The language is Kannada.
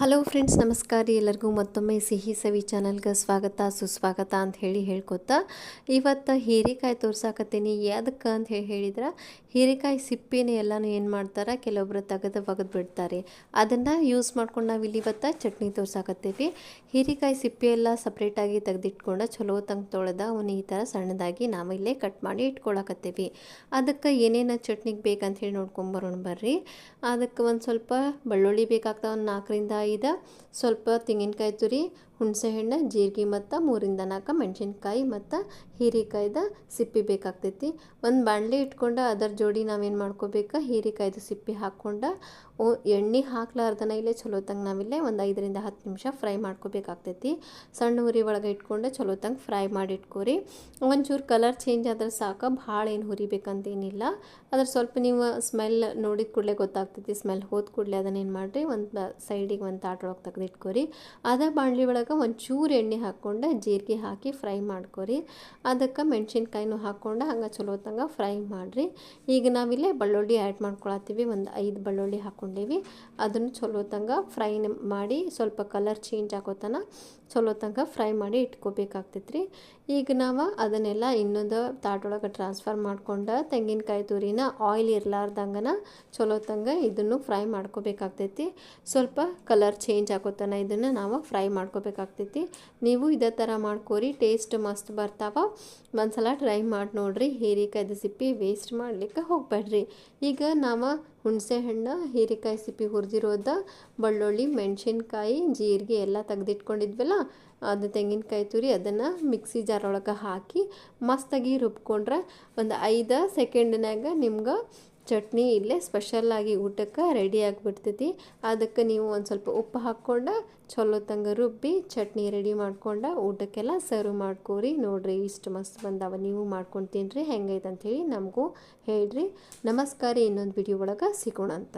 ಹಲೋ ಫ್ರೆಂಡ್ಸ್, ನಮಸ್ಕಾರ ರೀ. ಎಲ್ಲರಿಗೂ ಮತ್ತೊಮ್ಮೆ ಸಿಹಿ ಸವಿ ಚಾನಲ್ಗೆ ಸ್ವಾಗತ ಸುಸ್ವಾಗತ ಅಂತ ಹೇಳ್ಕೊತಾ ಇವತ್ತು ಹೀರೆಕಾಯಿ ತೋರ್ಸಾಕತ್ತೀನಿ. ಅದಕ್ಕೆ ಅಂತ ಹೇಳಿದ್ರೆ ಹೀರೆಕಾಯಿ ಸಿಪ್ಪೆನೇ ಎಲ್ಲನೂ ಏನು ಮಾಡ್ತಾರೆ, ಕೆಲವೊಬ್ರು ತೆಗೆದು ಬಿಡ್ತಾರೆ. ಅದನ್ನು ಯೂಸ್ ಮಾಡ್ಕೊಂಡು ನಾವು ಇಲ್ಲಿ ಇವತ್ತು ಚಟ್ನಿ ತೋರ್ಸಾಕತ್ತೀವಿ. ಹೀರೆಕಾಯಿ ಸಿಪ್ಪೆ ಎಲ್ಲ ಸಪ್ರೇಟಾಗಿ ತೆಗೆದಿಟ್ಕೊಂಡು ಚಲೋ ತಂಗ ತೊಳೆದ ಅವನು ಈ ಥರ ಸಣ್ಣದಾಗಿ ನಾವು ಇಲ್ಲೇ ಕಟ್ ಮಾಡಿ ಇಟ್ಕೊಳಕತ್ತೀವಿ. ಅದಕ್ಕೆ ಏನೇನು ಚಟ್ನಿಗೆ ಬೇಕಂತ ಹೇಳಿ ನೋಡ್ಕೊಂಬರೋಣ ಬರ್ರಿ. ಅದಕ್ಕೆ ಒಂದು ಸ್ವಲ್ಪ ಬೆಳ್ಳುಳ್ಳಿ ಬೇಕಾಗ್ತವೆ, ಒಂದು 4ರಿಂದ 5, ಸ್ವಲ್ಪ ತೆಂಗಿನಕಾಯಿ ತುರಿ, ಹುಣಸೆ ಹಣ್ಣು, ಜೀರಿಗೆ ಮತ್ತು 3ರಿಂದ 4 ಮೆಣಸಿನ್ಕಾಯಿ ಮತ್ತು ಹೀರೆಕಾಯ್ದು ಸಿಪ್ಪೆ ಬೇಕಾಗ್ತೈತಿ. ಒಂದು ಬಾಣಲೆ ಇಟ್ಕೊಂಡು ಅದರ ಜೋಡಿ ನಾವೇನು ಮಾಡ್ಕೋಬೇಕು, ಹೀರೆಕಾಯ್ದು ಸಿಪ್ಪೆ ಹಾಕ್ಕೊಂಡು ಎಣ್ಣೆ ಹಾಕ್ಲಾರ್ದನ ಇಲ್ಲೇ ಚಲೋ ತಂಗ ನಾವಿಲ್ಲೇ ಒಂದು 5ರಿಂದ 10 ನಿಮಿಷ ಫ್ರೈ ಮಾಡ್ಕೋಬೇಕಾಗ್ತೈತಿ. ಸಣ್ಣ ಉರಿ ಒಳಗೆ ಇಟ್ಕೊಂಡು ಚಲೋ ತಂಗ ಫ್ರೈ ಮಾಡಿ ಇಟ್ಕೋರಿ. ಒಂಚೂರು ಕಲರ್ ಚೇಂಜ್ ಆದ್ರೆ ಸಾಕು, ಭಾಳ ಏನು ಹುರಿಬೇಕಂತೇನಿಲ್ಲ. ಅದ್ರ ಸ್ವಲ್ಪ ನೀವು ಸ್ಮೆಲ್ ನೋಡಿದ ಕೂಡಲೇ ಗೊತ್ತಾಗ್ತೈತಿ. ಸ್ಮೆಲ್ ಹೋದ ಕೂಡಲೇ ಅದನ್ನೇನು ಮಾಡಿರಿ, ಒಂದು ಸೈಡಿಗೆ ಒಂದು ತಾಟೊಳಗೆ ತೆಗೆದಿಟ್ಕೋರಿ. ಅದೇ ಬಾಣಲಿ ಒಳಗೆ ಒಂಚೂರು ಎಣ್ಣೆ ಹಾಕ್ಕೊಂಡು ಜೀರಿಗೆ ಹಾಕಿ ಫ್ರೈ ಮಾಡ್ಕೊರಿ. ಅದಕ್ಕೆ ಮೆಣಸಿನ್ಕಾಯಿನೂ ಹಾಕ್ಕೊಂಡು ಹಂಗೆ ಚಲೋ ತಂಗ ಫ್ರೈ ಮಾಡಿರಿ. ಈಗ ನಾವಿಲ್ಲೇ ಬೆಳ್ಳುಳ್ಳಿ ಆ್ಯಡ್ ಮಾಡ್ಕೊಳತ್ತೀವಿ. ಒಂದು 5 ಬೆಳ್ಳುಳ್ಳಿ ಹಾಕ್ಕೊಂಡೀವಿ. ಅದನ್ನು ಚಲೋ ತಂಗ ಫ್ರೈ ಮಾಡಿ ಸ್ವಲ್ಪ ಕಲರ್ ಚೇಂಜ್ ಆಗೋತನ ಚಲೋ ತಂಗ ಫ್ರೈ ಮಾಡಿ ಇಟ್ಕೋಬೇಕಾಗ್ತೈತ್ರಿ. ಈಗ ನಾವು ಅದನ್ನೆಲ್ಲ ಇನ್ನೊಂದು ತಾಟೊಳಗೆ ಟ್ರಾನ್ಸ್ಫರ್ ಮಾಡ್ಕೊಂಡು ತೆಂಗಿನಕಾಯಿ ತುರಿನ ಆಯಿಲ್ ಇರಲಾರ್ದಂಗನ ಚಲೋ ತಂಗ ಇದನ್ನು ಫ್ರೈ ಮಾಡ್ಕೋಬೇಕಾಗ್ತೈತಿ. ಸ್ವಲ್ಪ ಕಲರ್ ಚೇಂಜ್ ಆಗೋತನ ಇದನ್ನು ನಾವು ಫ್ರೈ ಮಾಡ್ಕೋಬೇಕಾಗ್ತೈತಿ. ನೀವು ಇದೇ ಥರ ಮಾಡ್ಕೋರಿ, ಟೇಸ್ಟ್ ಮಸ್ತ್ ಬರ್ತಾವ. ಒಂದ್ಸಲ ಟ್ರೈ ಮಾಡಿ ನೋಡಿರಿ. ಹೀರೆಕಾಯ್ದು ಸಿಪ್ಪೆ ವೇಸ್ಟ್ ಮಾಡಲಿಕ್ಕೆ ಹೋಗಬೇಡ್ರಿ. ಈಗ ನಾವು ಹುಣಸೆ ಹಣ್ಣು, ಹೀರೆಕಾಯಿ ಸಿಪ್ಪೆ ಹುರಿದಿರೋದು, ಬೆಳ್ಳುಳ್ಳಿ, ಮೆಣಸಿನ್ಕಾಯಿ, ಜೀರಿಗೆ ಎಲ್ಲ ತೆಗೆದಿಟ್ಕೊಂಡಿದ್ವಲ್ಲ, ಅದು ತೆಂಗಿನಕಾಯಿ ತುರಿ ಅದನ್ನು ಮಿಕ್ಸಿ ಜಾರ್ ಒಳಗೆ ಹಾಕಿ ಮಸ್ತಾಗಿ ರುಬ್ಕೊಂಡ್ರೆ ಒಂದು 5 ಸೆಕೆಂಡ್ನಾಗ ನಿಮ್ಗೆ ಚಟ್ನಿ ಇಲ್ಲೇ ಸ್ಪೆಷಲ್ಲಾಗಿ ಊಟಕ್ಕೆ ರೆಡಿ ಆಗಿಬಿಡ್ತೈತಿ. ಅದಕ್ಕೆ ನೀವು ಒಂದು ಸ್ವಲ್ಪ ಉಪ್ಪು ಹಾಕ್ಕೊಂಡು ಚಲೋ ತಂಗ ರುಬ್ಬಿ ಚಟ್ನಿ ರೆಡಿ ಮಾಡ್ಕೊಂಡು ಊಟಕ್ಕೆಲ್ಲ ಸರ್ವ್ ಮಾಡ್ಕೋರಿ. ನೋಡಿರಿ ಇಷ್ಟು ಮಸ್ತ್ ಬಂದಾವ. ನೀವು ಮಾಡ್ಕೊಂಡು ತಿನ್ನಿರಿ, ಹೆಂಗೈತೆ ಅಂಥೇಳಿ ನಮಗೂ ಹೇಳ್ರಿ. ನಮಸ್ಕಾರ. ಇನ್ನೊಂದು ವಿಡಿಯೋ ಒಳಗೆ ಸಿಗೋಣ ಅಂತ.